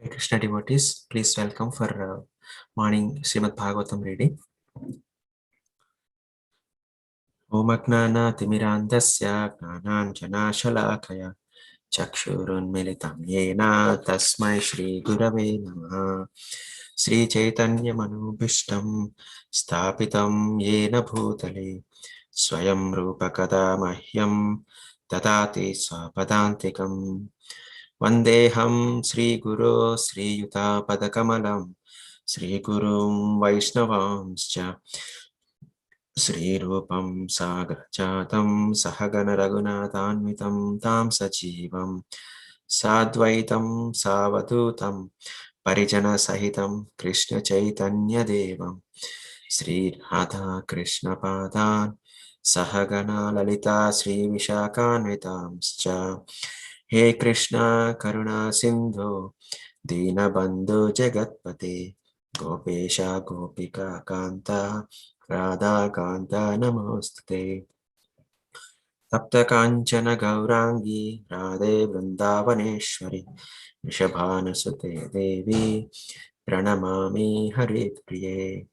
Krishna devotees, please welcome for morning Srimad Bhagavatam reading. Om Agnana Timirandasya Gnananjana Shalakaya Chakshurunmilitam Yena Tasmai Shri Gurave Namaha Sri Chaitanya Manubhishtam Sthapitam Yena Bhutale Swayam Rupa Kada Mahyam Dadati Swapadantikam Vandeham Sri Guru Sri Yuta Padakamalam Sri Gurum Vaishnavamscha Sri Rupam Sagrajatam Sahagana Raghunathanvitam Tam Sajivam Sadvaitam Savadutam Parijana Sahitam Krishna Chaitanya Devam Sri Radha Krishna Padan Sahagana Lalita Sri Vishakhanvitamscha He Krishna Karuna Sindhu Dinabandhu Jagatpate Gopesha Gopika Kanta Radha Kanta Namostute Tapta Kanchana Gaurangi Radhe Vrindavaneshwari Vrishabhanasute Devi Pranamami Hari Priye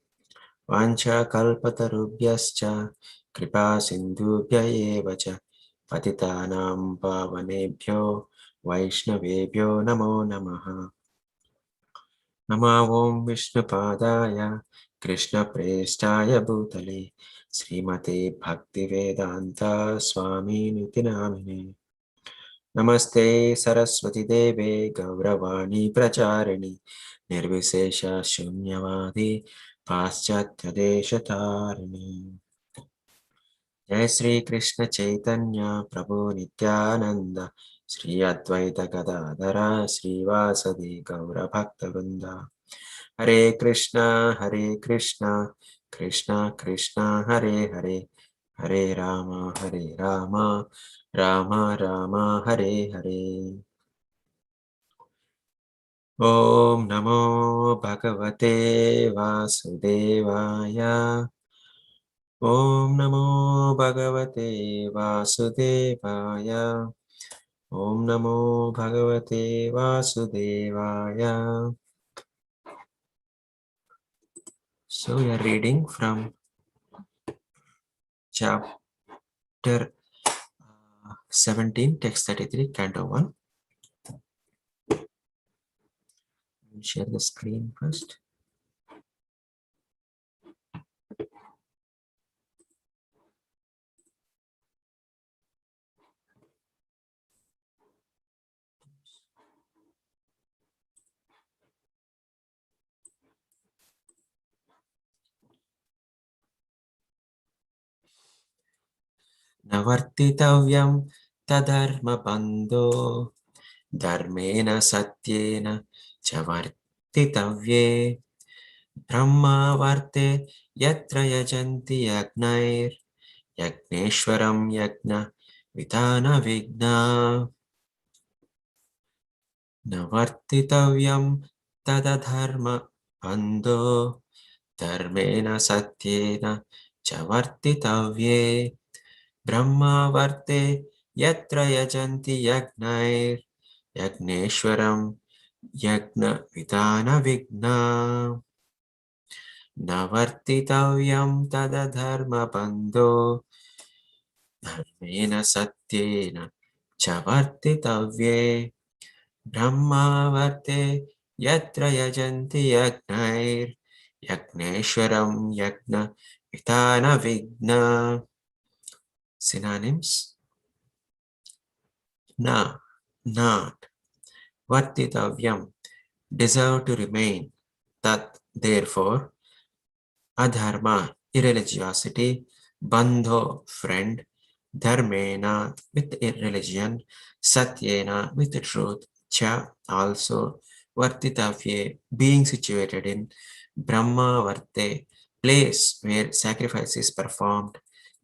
Vancha Kalpatarubhyascha Kripa Sindhubhya Evacha Patitanam Pavanebhyo Vaishnavebhyo Namo Namaha Nama Om Vishnupadaya Krishna Prestaya Bhutale Srimate Bhaktivedanta Swami Niti Namine Namaste Saraswati Deve Gauravani Pracharini Nirvisesha Shunyavadi Paschatya Deshatarani Jai Sri Krishna Chaitanya Prabhu Nityananda Sri Advaita Gadadhara Sri Vasadi Gaura Bhakta Vrinda Hare Krishna Krishna Krishna Hare Hare Hare Rama Rama Rama Hare Hare Om Namo Bhagavate Vasudevaya Om Namo Bhagavate Vasudevaya Om Namo Bhagavate Vasudevaya. So we are reading from chapter 17, text 33, canto 1. I'll share the screen first. Navartitavyam tadharma bandho dharmena satyena chavartitavye brahma varte yatra yajanti yagnair yagneshwaram yagna vidana vigna navartitavyam tadadharma bandho dharmena satyena chavartitavye brahma varte yatra yajanti yagnair yagneshwaram yagna vidana vigna navartitavyam tadadharma bandho dharmena satyena chavartitavye brahma varte yatra yajanti yagnair yagneshwaram yagna vidana vigna. Synonyms: na, not, vartitavyam, deserve to remain, tat, therefore, adharma, irreligiosity, bandho, friend, dharmena, with religion, satyena, with truth, cha, also, vartitavye, being situated in, brahma varte, place where sacrifice is performed,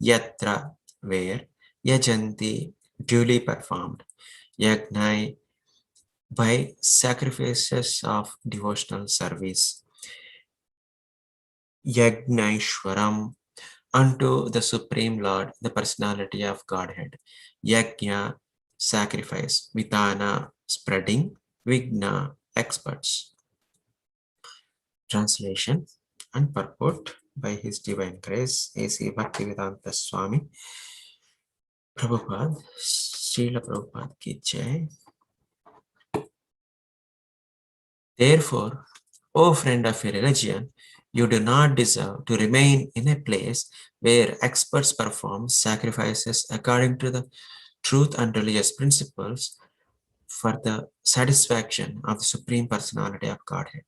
yatra, where, yajanti, duly performed, yagnai, by sacrifices of devotional service, yagnaishwaram, unto the Supreme Lord, the personality of Godhead, yajna, sacrifice, vidana, spreading, vigna, experts. Translation and purport by His Divine Grace, A.C. Bhaktivedanta Swami Prabhupada, Srila Prabhupada Ki Jai. Therefore, O friend of your religion, you do not deserve to remain in a place where experts perform sacrifices according to the truth and religious principles for the satisfaction of the Supreme Personality of Godhead.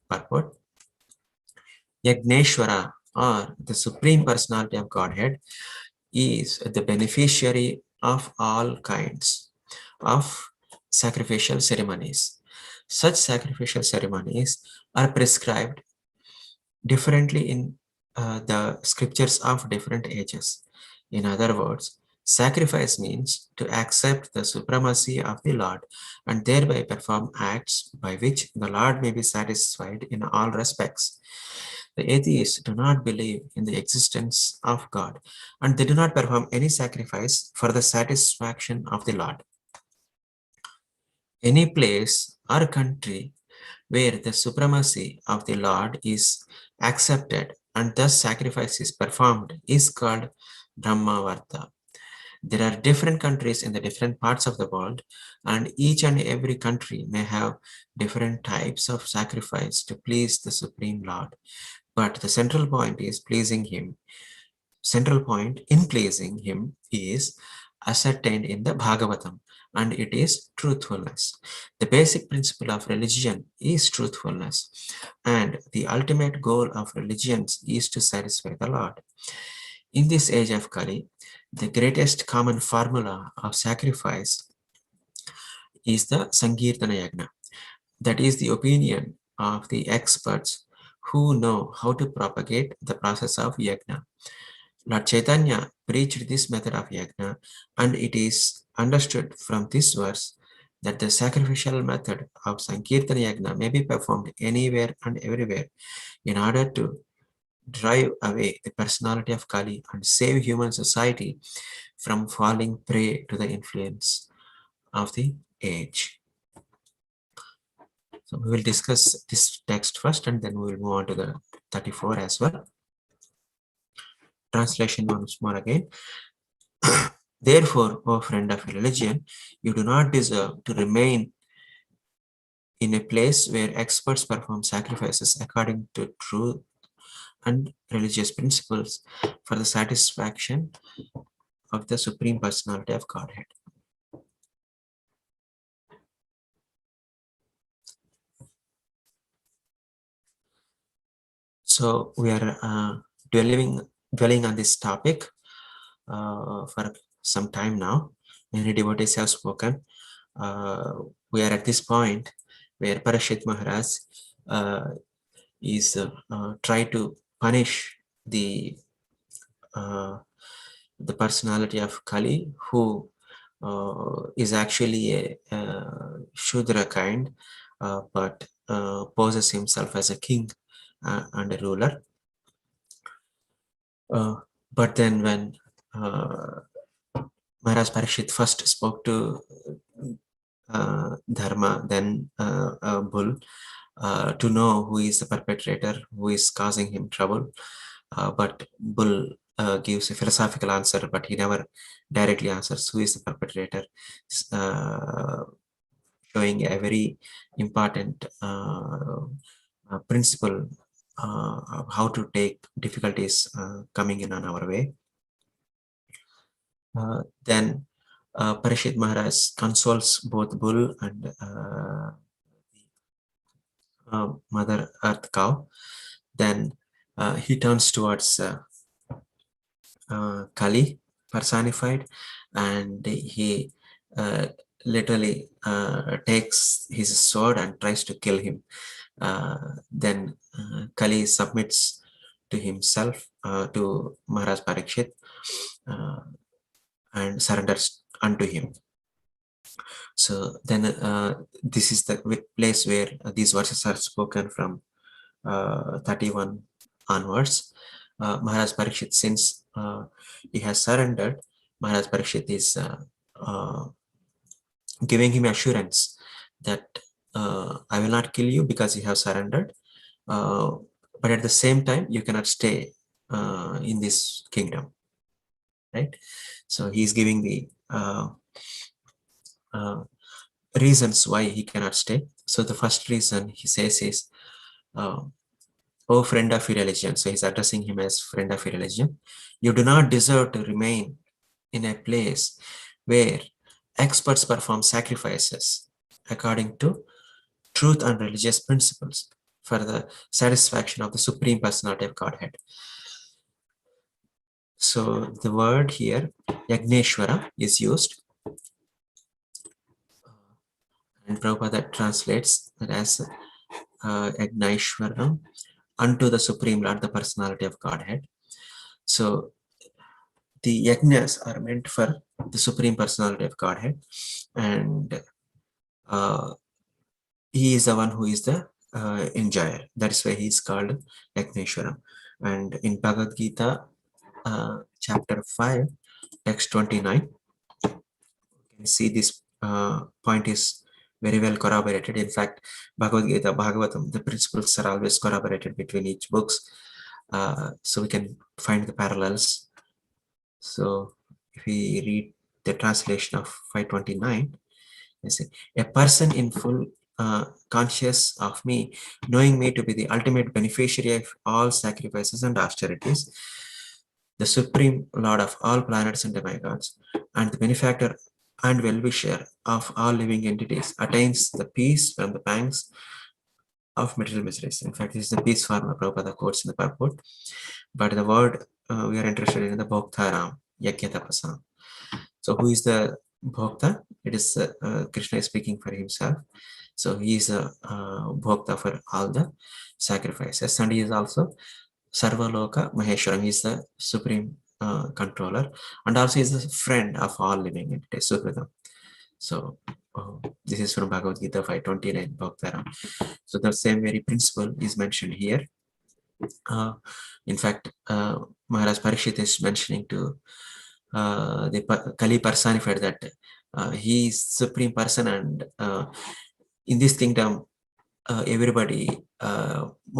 Purport: Yagneshwara, or the Supreme Personality of Godhead, is the beneficiary of all kinds of sacrificial ceremonies. Such sacrificial ceremonies are prescribed differently in the scriptures of different ages. In other words, sacrifice means to accept the supremacy of the Lord and thereby perform acts by which the Lord may be satisfied in all respects. The atheists do not believe in the existence of God, and they do not perform any sacrifice for the satisfaction of the Lord. Any place or country where the supremacy of the Lord is accepted and thus sacrifice is performed is called Brahmavarta. There are different countries in the different parts of the world, and each and every country may have different types of sacrifice to please the Supreme Lord. But the central point is pleasing Him. Central point in pleasing Him is ascertained in the Bhagavatam, and it is truthfulness. The basic principle of religion is truthfulness, and the ultimate goal of religions is to satisfy the Lord. In this age of Kali, the greatest common formula of sacrifice is the Sankirtana Yagna. That is the opinion of the experts who know how to propagate the process of Yagna. Lord Chaitanya preached this method of Yagna, and it is understood from this verse that the sacrificial method of Sankirtana Yagna may be performed anywhere and everywhere in order to drive away the personality of Kali and save human society from falling prey to the influence of the age. So we will discuss this text first, and then we will move on to the 34 as well. Translation once more again. Therefore, O friend of religion, you do not deserve to remain in a place where experts perform sacrifices according to truth and religious principles for the satisfaction of the Supreme Personality of Godhead. So we are dwelling on this topic for some time now. Many devotees have spoken. We are at this point where Parashit Maharaj is try to punish the personality of Kali, who is actually a Shudra kind, but poses himself as a king and a ruler. But then when Maharaj Parikshit first spoke to Dharma, then Bull, to know who is the perpetrator, who is causing him trouble. But Bull gives a philosophical answer, but he never directly answers who is the perpetrator, showing a very important principle of how to take difficulties coming in on our way. Then Parishit Maharaj consoles both Bull and Mother Earth cow. Then he turns towards Kali personified, and he literally takes his sword and tries to kill him. Then Kali submits to himself, to Maharaj Parikshit, and surrenders unto him. So then this is the place where these verses are spoken from 31 onwards. Maharaj Parikshit, since he has surrendered, Maharaj Parikshit is giving him assurance that I will not kill you because you have surrendered, but at the same time, you cannot stay in this kingdom, right? So he's giving the reasons why he cannot stay. So the first reason he says is, "Oh, friend of your religion." So he's addressing him as friend of your religion. "You do not deserve to remain in a place where experts perform sacrifices according to truth and religious principles for the satisfaction of the Supreme Personality of Godhead." So the word here, Yagneshwara, is used, and Prabhupada translates that as Yagneshwaram, unto the Supreme Lord, the Personality of Godhead. So the yajnas are meant for the Supreme Personality of Godhead, and he is the one who is the enjoyer. That is why he is called Yagneshwaram. And in Bhagavad Gita, chapter 5, text 29, you can see this point is very well corroborated. In fact, Bhagavad Gita, Bhagavatam, the principles are always corroborated between each books. So we can find the parallels. So if we read the translation of 529, I say, "A person in full conscious of me, knowing me to be the ultimate beneficiary of all sacrifices and austerities, the supreme lord of all planets and demigods, and the benefactor and well-wisher of all living entities, attains the peace from the pangs of material miseries." In fact, this is the peace formula Prabhupada quotes in the purport. But the word we are interested in the Bhoktaram, Yagyatapasam. So who is the Bhokta? It is Krishna is speaking for himself. So he is a Bhokta for all the sacrifices, and he is also Sarvaloka Maheshwaram. He is the supreme controller, and also is the friend of all living entities, Suhridam. So this is from Bhagavad Gita 529, Bhoktaram. So the same very principle is mentioned here. In fact, Maharaj Parikshit is mentioning to the Kali personified that he is supreme person, and in this kingdom, everybody,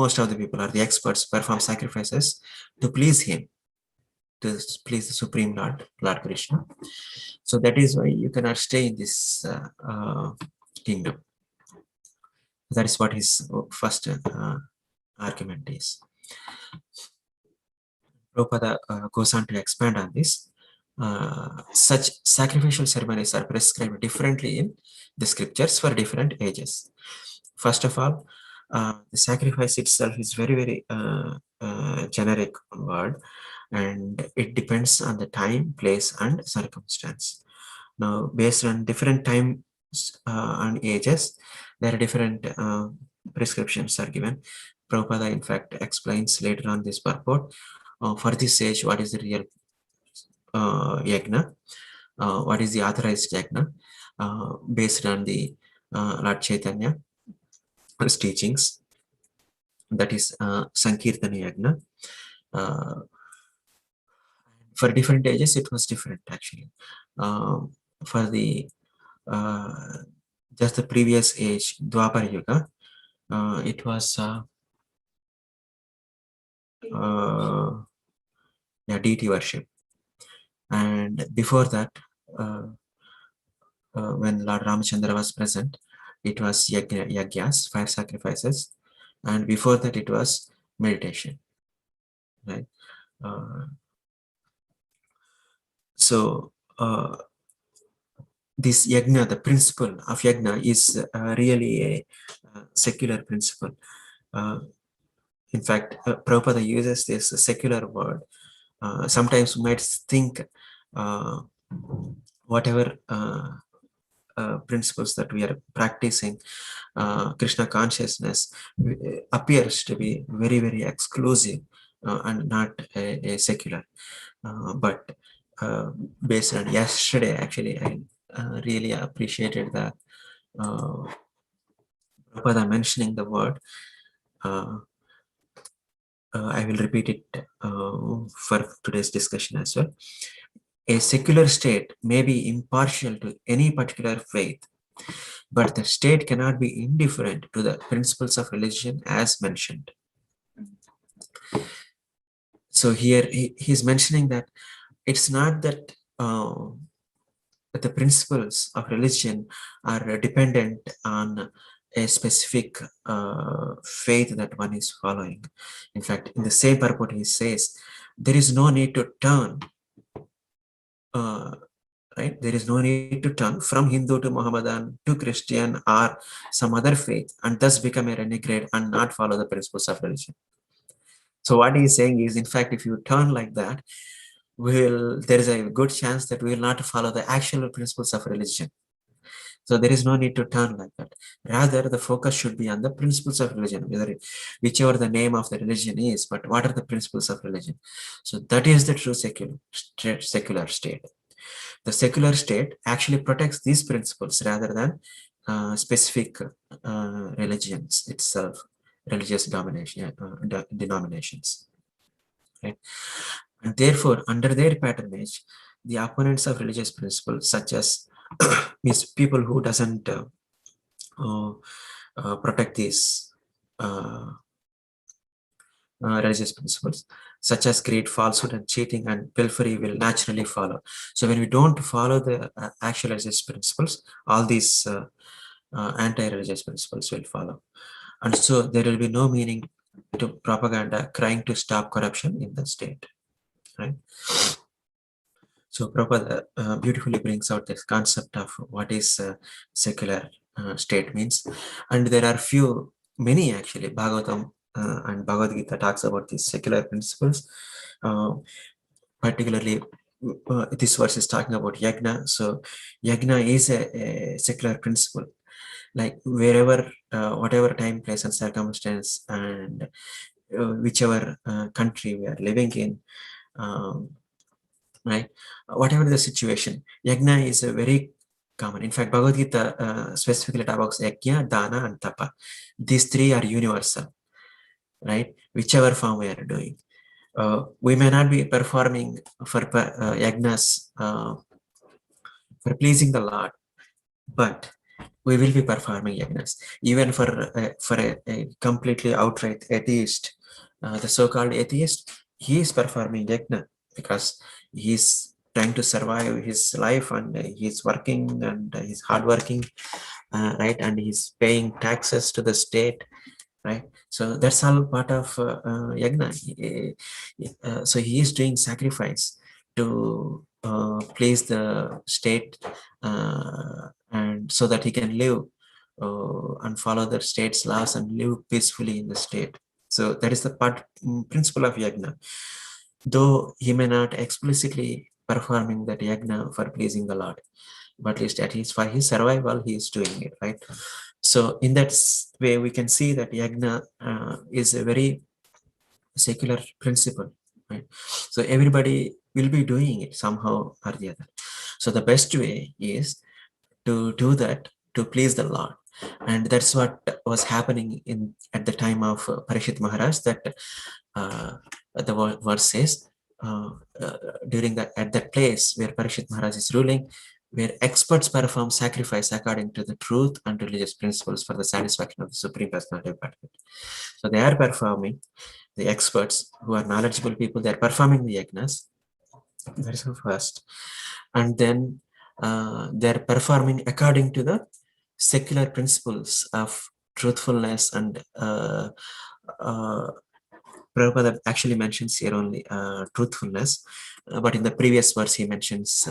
most of the people are the experts, perform sacrifices to please him, to please the Supreme Lord, Lord Krishna. So that is why you cannot stay in this kingdom. That is what his first argument is. Prabhupada goes on to expand on this. Such sacrificial ceremonies are prescribed differently in the scriptures for different ages. First of all, the sacrifice itself is very, very generic word, and it depends on the time, place, and circumstance. Now, based on different times and ages, there are different prescriptions are given. Prabhupada, in fact, explains later on this purport. For this age, what is the real yagna? What is the authorized yagna? Based on the Lord Chaitanya teachings, that is Sankirtana Yagna. For different ages, it was different actually. For the just the previous age, Dwapar Yuga, it was deity worship, and before that, when Lord Ramachandra was present, it was yagyas, fire sacrifices, and before that it was meditation, right? So this yagna, the principle of yagna, is really a secular principle. In fact, Prabhupada uses this secular word. Sometimes we might think whatever principles that we are practicing, Krishna consciousness, appears to be very, very exclusive and not a secular. But based on yesterday, actually, I really appreciated the Prabhupada mentioning the word. I will repeat it for today's discussion as well. A secular state may be impartial to any particular faith But the state cannot be indifferent to the principles of religion as mentioned. So here he's mentioning that it's not that the principles of religion are dependent on a specific faith that one is following. In fact, in the same purport, he says, there is no need to turn, right? There is no need to turn from Hindu to Mohammedan to Christian or some other faith and thus become a renegade and not follow the principles of religion. So what he is saying is, in fact, if you turn like that, there is a good chance that we will not follow the actual principles of religion. So there is no need to turn like that. Rather, the focus should be on the principles of religion, whichever the name of the religion is, but what are the principles of religion? So that is the true secular state. The secular state actually protects these principles rather than specific religions itself, religious denominations. Right? And therefore, under their patronage, the opponents of religious principles, such as means people who doesn't protect these religious principles, such as greed, falsehood, and cheating and pilfery, will naturally follow. So when we don't follow the actual religious principles, all these anti-religious principles will follow. And so there will be no meaning to propaganda crying to stop corruption in the state. Right? So Prabhupada beautifully brings out this concept of what is secular state means. And there are many actually, Bhagavatam and Bhagavad Gita talks about these secular principles. Particularly, this verse is talking about yajna. So yajna is a secular principle. Like wherever, whatever time, place, and circumstance, and whichever country we are living in, right? Whatever the situation, yajna is a very common. In fact, Bhagavad Gita specifically talks about yajna, dana, and tapa. These three are universal, right? Whichever form we are doing. We may not be performing for yajnas for pleasing the Lord, but we will be performing yajnas. Even for a completely outright atheist, the so-called atheist, he is performing yajna because he's trying to survive his life and he's working and he's hardworking, right? And he's paying taxes to the state, right? So that's all part of yajna. So he is doing sacrifice to please the state, and so that he can live and follow the state's laws and live peacefully in the state. So that is the principle of yajna. Though he may not explicitly performing that yajna for pleasing the Lord, but at least for his survival, he is doing it, right? So in that way, we can see that yajna is a very secular principle, right? So everybody will be doing it somehow or the other. So the best way is to do that to please the Lord. And that's what was happening at the time of Parishit Maharaj, that the verse says, at that place where Parishit Maharaj is ruling, where experts perform sacrifice according to the truth and religious principles for the satisfaction of the Supreme Personality of Godhead. So they are performing, the experts who are knowledgeable people, they are performing the yajnas. That is the first. And then they're performing according to the secular principles of truthfulness and Prabhupada actually mentions here only truthfulness, but in the previous verse he mentions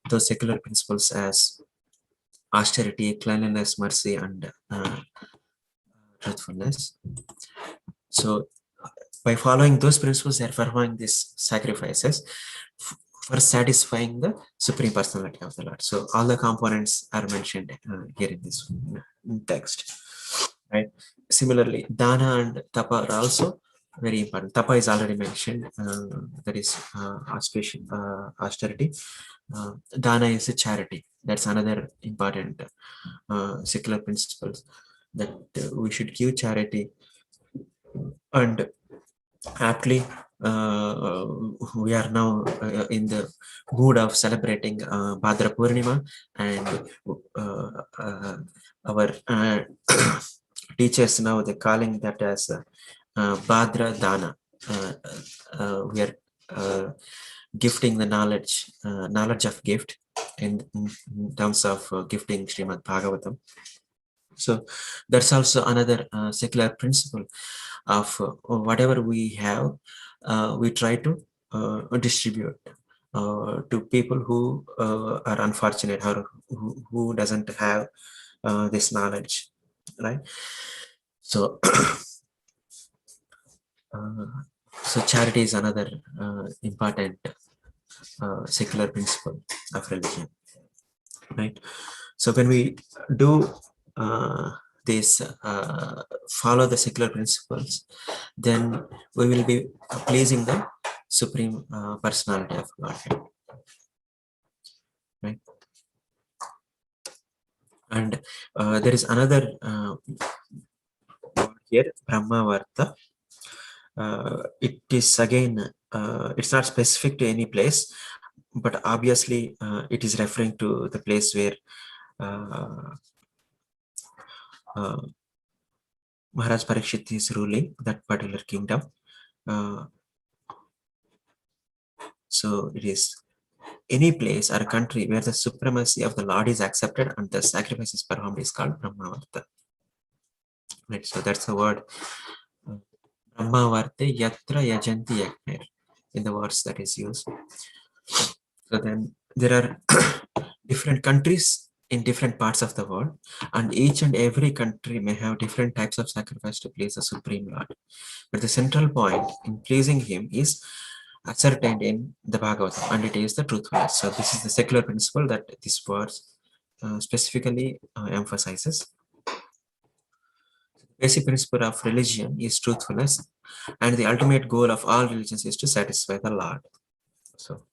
those secular principles as austerity, cleanliness, mercy, and truthfulness. So by following those principles, they are performing these sacrifices for satisfying the Supreme Personality of the Lord. So all the components are mentioned here in this text, right? Similarly, dana and tapa are also very important. Tapa is already mentioned, that is austerity. Dana is a charity. That's another important secular principles, that we should give charity. And aptly, we are now in the mood of celebrating Bhadra Purnima, and our teachers now they're calling that as Bhadra Dana. We are gifting the knowledge of gift in terms of gifting Srimad Bhagavatam. So that's also another secular principle of whatever we have, we try to distribute to people who are unfortunate or who doesn't have this knowledge, right? So, so charity is another important secular principle of religion, right? So when we do this, follow the secular principles, then we will be pleasing the supreme personality of Godhead, right? And there is another word here, Brahmavarta. It is again, it's not specific to any place, but obviously it is referring to the place where uh, uh, Maharaj Parikshit is ruling that particular kingdom. So it is any place or country where the supremacy of the Lord is accepted and the sacrifice is performed is called Brahmavarta. Right, so that's the word Brahmavarte Yatra Yajanti Yagner in the words that is used. So then there are different countries in different parts of the world, and each and every country may have different types of sacrifice to please the Supreme Lord. But the central point in pleasing him is ascertained in the Bhagavatam, and it is the truthfulness. So this is the secular principle that this verse specifically emphasizes. The basic principle of religion is truthfulness, and the ultimate goal of all religions is to satisfy the Lord. So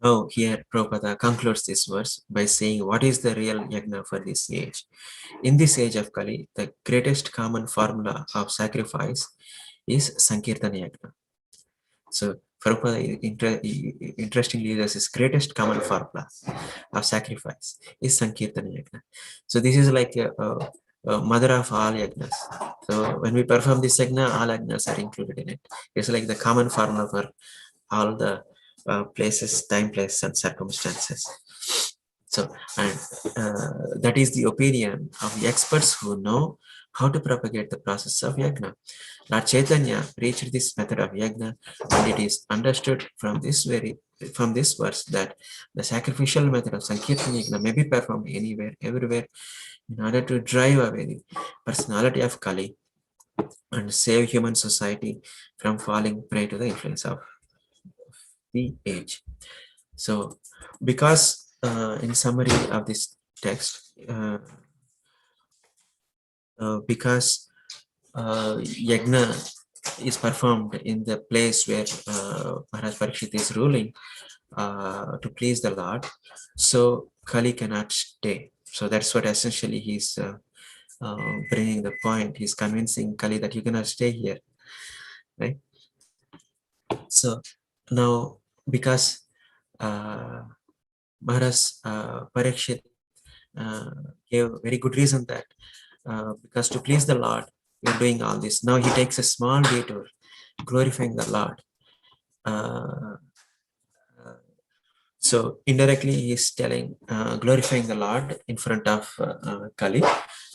now here Prabhupada concludes this verse by saying what is the real yajna for this age. In this age of Kali, the greatest common formula of sacrifice is Sankirtana Yajna. So Prabhupada interestingly uses his greatest common formula of sacrifice is Sankirtana Yajna. So this is like a mother of all yajnas. So when we perform this yajna, all yajnas are included in it. It's like the common formula for all the places, time, place, and circumstances. So, and that is the opinion of the experts who know how to propagate the process of yajna. Lord Chaitanya preached this method of yajna, and it is understood from this verse that the sacrificial method of Sankirtan yajna may be performed anywhere, everywhere, in order to drive away the personality of Kali and save human society from falling prey to the influence of the age. So, because in summary of this text, because yajna is performed in the place where Maharaj Parikshit is ruling to please the Lord, so Kali cannot stay. So that's what essentially he's bringing the point. He's convincing Kali that you cannot stay here, right? So now, because Maharaj Parikshit gave very good reason that because to please the Lord, we are doing all this. Now he takes a small detour, glorifying the Lord. So indirectly, he is telling, glorifying the Lord in front of Kali,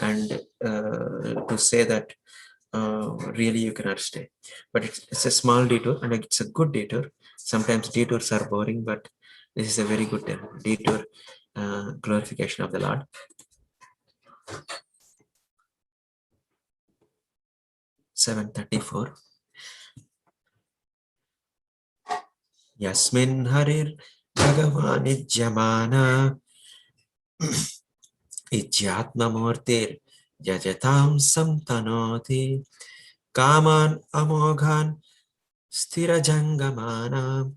and to say that really you cannot stay. But it's a small detour, and it's a good detour. Sometimes detours are boring, but this is a very good detour, glorification of the Lord. (734) Yasmin Harir Bhagavan Ijyamana Ijyatmamurtir Yajatam Samtanoti Kaman Amoghan Sthirajangamana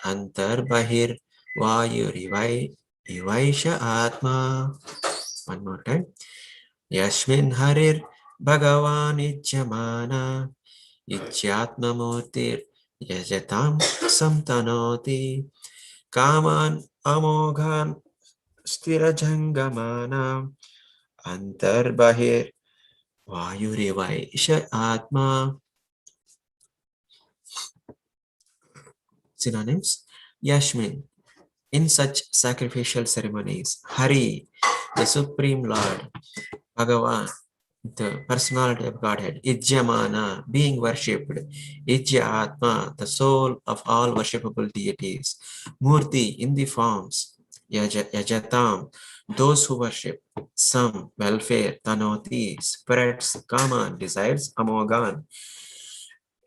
Antarbahir Vayurivai Ivaisha Atma. One more time. Yasmin Harir Bhagavan Ijyamana Ijyatmamurtir yajatam samtanoti kaman amoghan stirajangamanam antarbahir vayurivaisha atma. Synonyms: Yashmin. In such sacrificial ceremonies, Hari, the Supreme Lord, Bhagavan, the personality of Godhead, Ijyamana, being worshipped, Ijya Atma, the soul of all worshipable deities, Murti, in the forms, Yajatam, those who worship, Sam, welfare, Tanoti, spreads, Kaman, desires, Amogan,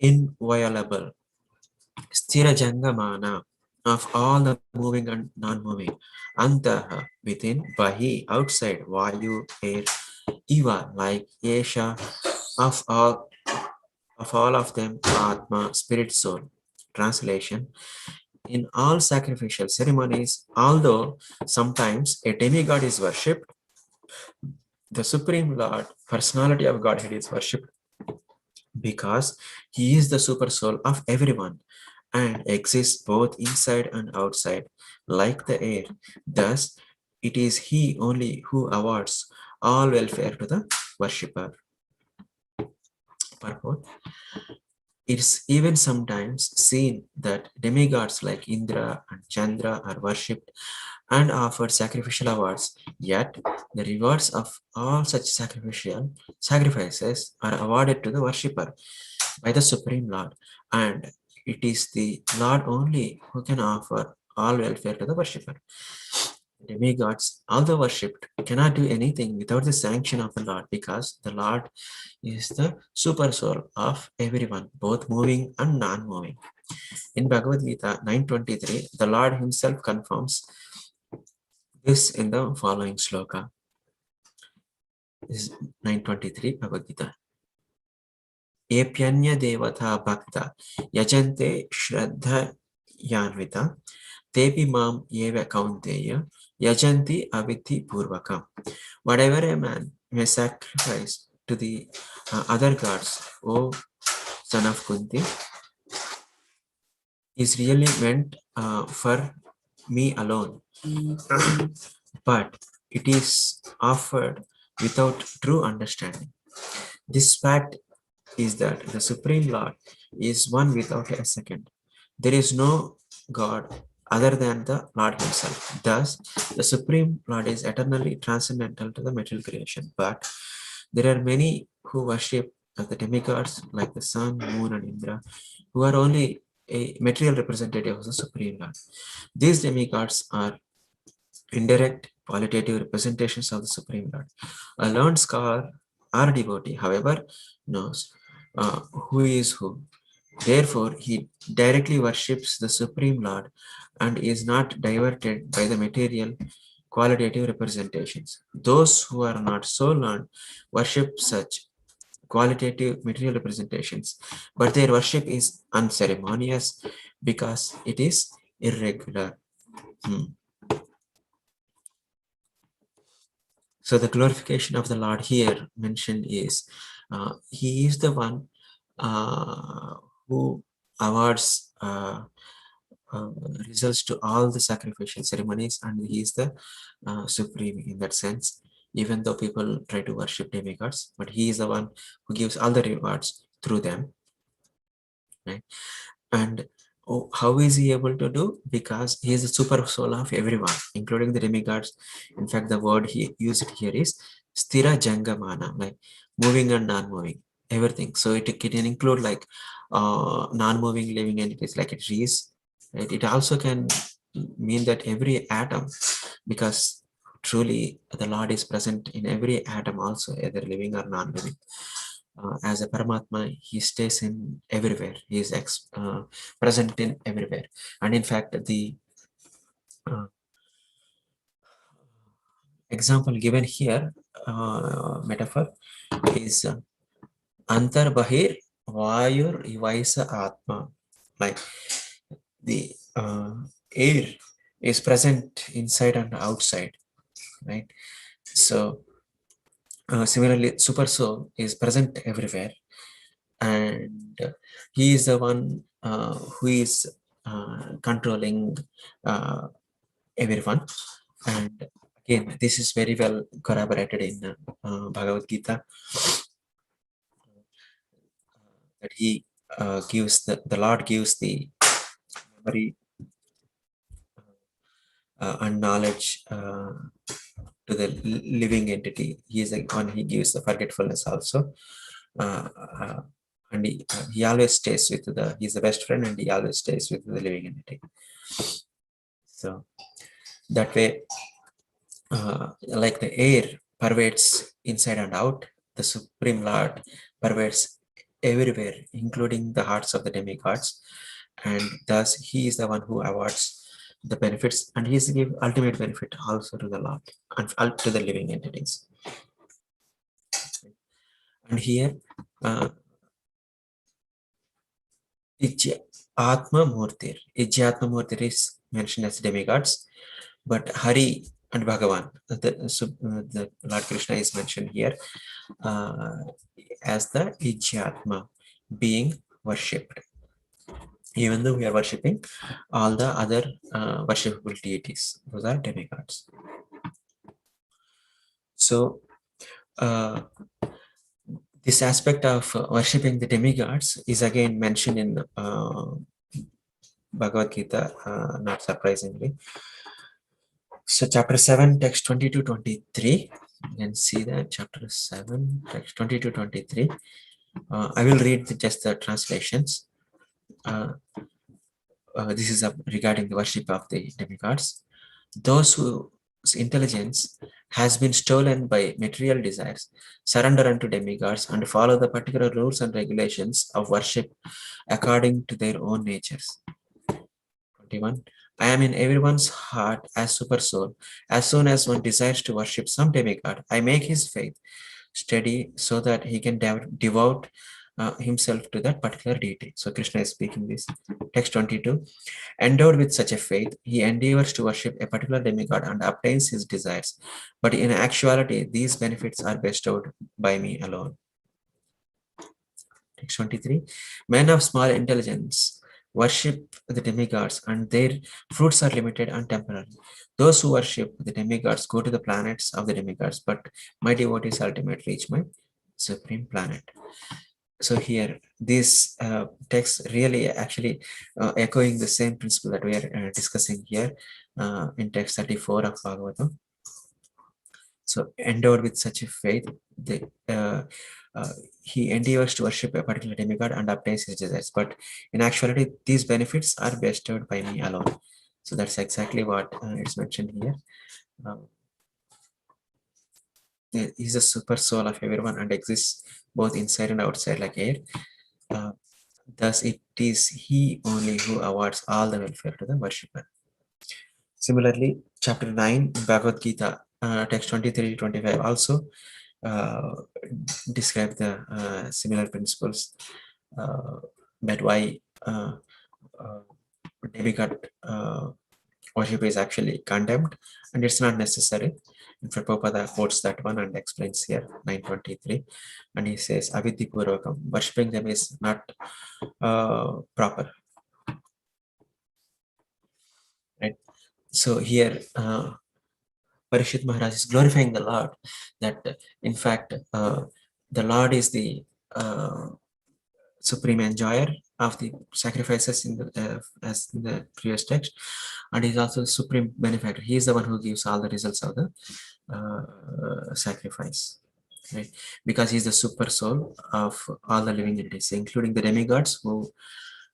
inviolable, Sthira Jangamana, of all the moving and non-moving, Antaha, within, Bahi, outside, Vayu, air, Eva, like Yesha, of all of them, Atma, spirit soul. Translation: in all sacrificial ceremonies, although sometimes a demigod is worshipped, the Supreme Lord, personality of Godhead, is worshipped because he is the super soul of everyone and exists both inside and outside, like the air. Thus, it is he only who awards all welfare to the worshipper. Purport: it's even sometimes seen that demigods like Indra and Chandra are worshipped and offered sacrificial awards, yet the rewards of all such sacrifices are awarded to the worshipper by the Supreme Lord, and it is the Lord only who can offer all welfare to the worshipper. Demigods, although worshipped, cannot do anything without the sanction of the Lord, because the Lord is the super soul of everyone, both moving and non-moving. In Bhagavad Gita 9:23, the Lord himself confirms this in the following sloka. This is 9:23 Bhagavad Gita. Epyanya devata bhakta yajante shraddha yanvita tepi mam eva kaunteya yajanti avithi purvakam. Whatever a man may sacrifice to the other gods, O son of Kunti, is really meant for me alone, but it is offered without true understanding. This fact is that the Supreme Lord is one without a second. There is no God other than the Lord himself. Thus, the Supreme Lord is eternally transcendental to the material creation. But there are many who worship the demigods like the sun, moon, and Indra, who are only a material representative of the Supreme Lord. These demigods are indirect qualitative representations of the Supreme Lord. A learned scholar or devotee, however, knows who is who. Therefore, he directly worships the Supreme Lord and is not diverted by the material qualitative representations. Those who are not so learned worship such qualitative material representations, but their worship is unceremonious because it is irregular. So the glorification of the Lord here mentioned is he is the one who awards results to all the sacrificial ceremonies, and he is the supreme in that sense. Even though people try to worship demigods, but he is the one who gives all the rewards through them, right? And how is he able to do? Because he is the super soul of everyone, including the demigods. In fact, the word he used here is stira jangamana, like moving and non-moving, everything. So it can include like non-moving living entities like trees. Right? It also can mean that every atom, because truly the Lord is present in every atom also, either living or non-living. As a Paramatma, he stays in everywhere. He is present in everywhere. And in fact, the uh, example given here, metaphor, is Antar Bahir Vayur Ivaisa Atma. Like the air is present inside and outside, right? So, similarly, Super Soul is present everywhere. and he is the one who is controlling everyone. And again, this is very well corroborated in Bhagavad Gita, that he gives the Lord gives the memory and knowledge to the living entity. He is the one, he gives the forgetfulness also. Uh, uh, and he always stays with he's the best friend, and he always stays with the living entity. So that way, like the air pervades inside and out, the Supreme Lord pervades everywhere, including the hearts of the demigods, and thus he is the one who awards the benefits, and he is the ultimate benefit also to the Lord and to the living entities. And here, Atma Murtir. Atma Murtir is mentioned as demigods, but Hari and Bhagavan, the Lord Krishna is mentioned here as the Ijyatma, being worshipped. Even though we are worshipping all the other worshipable deities, those are demigods. So, this aspect of worshipping the demigods is again mentioned in Bhagavad Gita, not surprisingly. So chapter 7, text 22-23. You can see that chapter 7, text 22-23. I will read just the translations. This is regarding the worship of the demigods. Those whose intelligence has been stolen by material desires surrender unto demigods and follow the particular rules and regulations of worship according to their own natures. 21. I am in everyone's heart as super soul. As soon as one desires to worship some demigod, I make his faith steady so that he can devote himself to that particular deity. So Krishna is speaking this. Text 22. Endowed with such a faith, he endeavors to worship a particular demigod and obtains his desires. But in actuality, these benefits are bestowed by me alone. Text 23. Men of small intelligence worship the demigods, and their fruits are limited and temporary. Those who worship the demigods go to the planets of the demigods, but my devotees ultimately reach my supreme planet. So here, this text really actually echoing the same principle that we are discussing here in text 34 of Bhagavatam. So endowed with such a faith, he endeavors to worship a particular demigod and obtains his desires. But in actuality, these benefits are bestowed by me alone. So that's exactly what it's mentioned here. He's a super soul of everyone and exists both inside and outside like air. Thus, it is he only who awards all the welfare to the worshipper. Similarly, chapter 9, Bhagavad Gita, text 23-25 also describe the similar principles, that why demigod worship is actually condemned and it's not necessary. In fact, Prabhupada quotes that one and explains here 923, and he says avidhi purvakam, worshipping them is not proper, right? So here Parishit Maharaj is glorifying the Lord, that in fact the Lord is the supreme enjoyer of the sacrifices in the as in the previous text, and he's also the supreme benefactor. He is the one who gives all the results of the sacrifice, right? Because he's the super soul of all the living entities, including the demigods who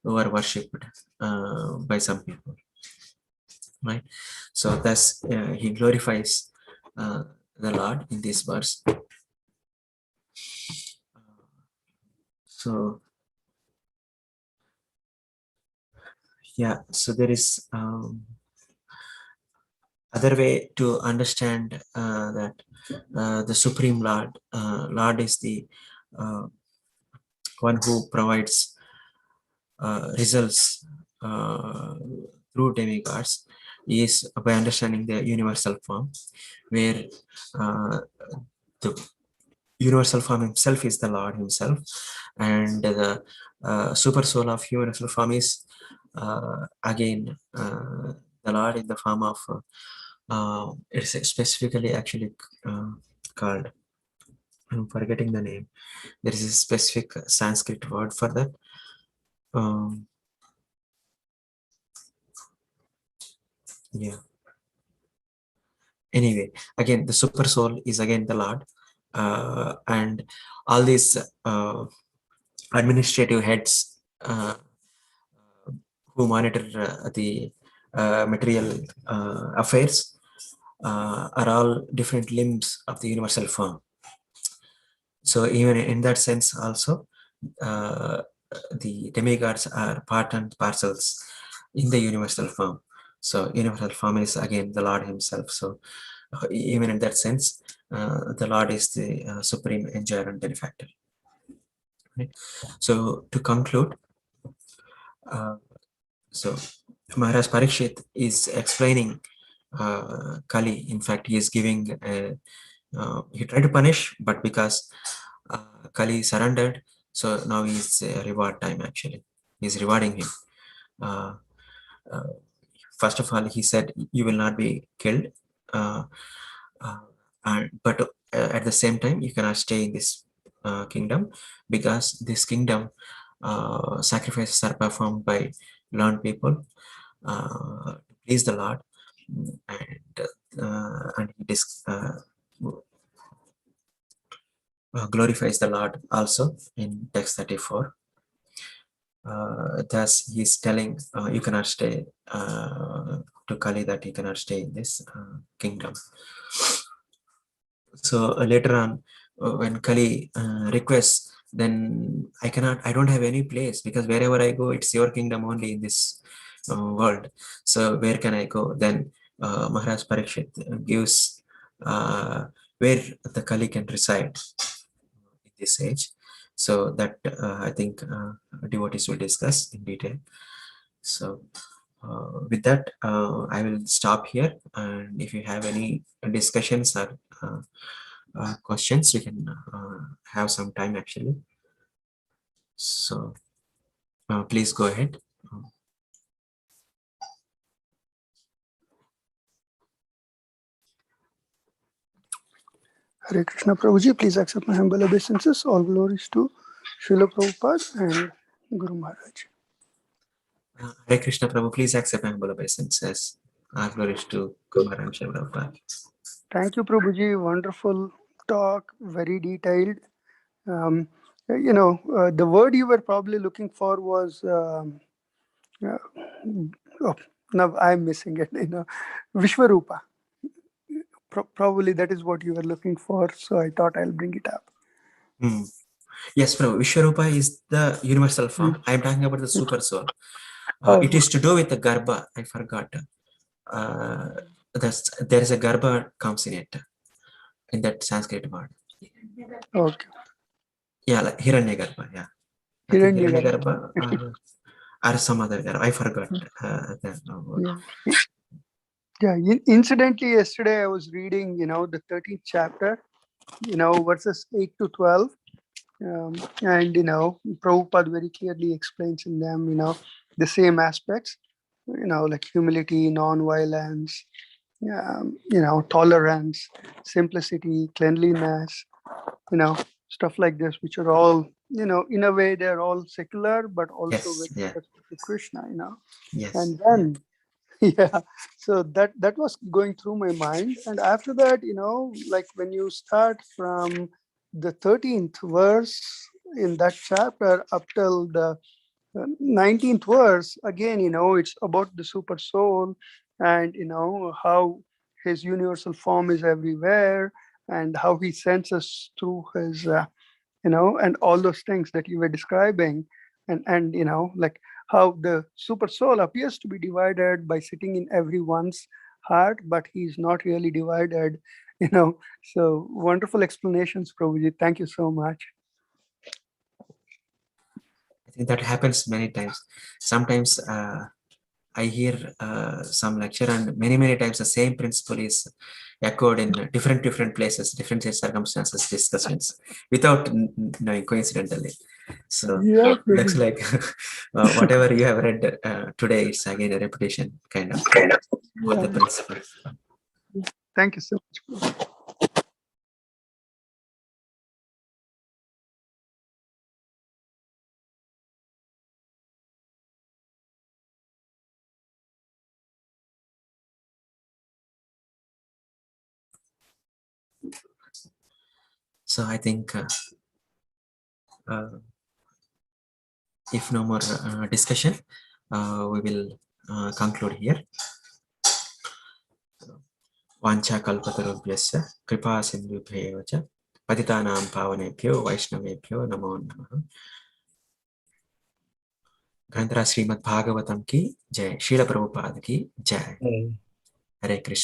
are worshipped by some people, right? So thus he glorifies the Lord in this verse. So yeah, so there is other way to understand that the Supreme Lord, Lord is the one who provides results through demigods, is by understanding the universal form, where the universal form himself is the Lord himself, and the super soul of universal form is again the Lord in the form of it's specifically actually called, I'm forgetting the name. There is a specific Sanskrit word for that. Yeah. Anyway, again, the super soul is again the Lord, and all these administrative heads who monitor the material affairs are all different limbs of the universal form. So even in that sense also, the demigods are part and parcels in the universal form. So universal form is again the Lord himself. So even in that sense, the Lord is the supreme enjoyer and benefactor. Right? So to conclude, so Maharaj Parikshit is explaining Kali. In fact, he is giving he tried to punish, but because Kali surrendered, so now is reward time. Actually, he's rewarding him. Uh, uh, First of all, he said you will not be killed, uh, but at the same time you cannot stay in this kingdom, because this kingdom sacrifices are performed by learned people to please the Lord, and he glorifies the Lord also in text 34. Thus he is telling you cannot stay to Kali, that you cannot stay in this kingdom. So later on, when Kali requests, then I don't have any place, because wherever I go, it's your kingdom only in this world. So where can I go? Then Maharaj Parikshit gives where the Kali can reside in this age. So that I think devotees will discuss in detail. So with that, I will stop here. And if you have any discussions or questions, we can have some time actually. So please go ahead. Hare Krishna Prabhuji, please accept my humble obeisances. All glories to Srila Prabhupada and Guru Maharaj. Hare Krishna Prabhu, please accept my humble obeisances. Our glories to Kumar and Prabhupada. Thank you, Prabhuji. Wonderful talk, very detailed. The word you were probably looking for was, now I'm missing it, Vishwarupa. Probably that is what you were looking for, so I thought I'll bring it up. Yes, Prabhu. Vishwarupa is the universal form. I'm talking about the super soul. It is to do with the Garbha. I forgot. There is a Garbha comes in it, in that Sanskrit word. Okay. Yeah, like Hiranyagarbha. Yeah, I think Hiranyagarbha or some other Garbha. I forgot that word. Yeah. Incidentally, yesterday I was reading, the 13th chapter, verses 8 to 12. And, Prabhupada very clearly explains in them, the same aspects, like humility, non-violence, tolerance, simplicity, cleanliness, stuff like this, which are all, in a way, they're all secular, but also very specific to Krishna, Yes. And then, so that was going through my mind. And after that, like when you start from the 13th verse in that chapter up till the 19th verse, again, it's about the super soul, and how his universal form is everywhere, and how he sends us through his and all those things that you were describing, and like how the super soul appears to be divided by sitting in everyone's heart, but he's not really divided. So wonderful explanations, Prabhuji. Thank you so much. I think that happens many times. Sometimes I hear some lecture, and many times the same principle is echoed in different places, different circumstances, discussions, without knowing coincidentally. So Yeah, looks Prabhu. like whatever you have read today, it's again a repetition kind of Yeah. the principle. Thank you so much, Prabhu. So I think if no more discussion, we will conclude here. वाञ्छा कल्पतरुभ्यश्च कृपा सिन्धुभ्येव च पतितानां पावनेभ्यो वैष्णवेभ्यो नमो नमः। ग्रंथराज श्रीमद् भागवतम की जय, श्रील प्रभुपाद की जय। हरे कृष्ण।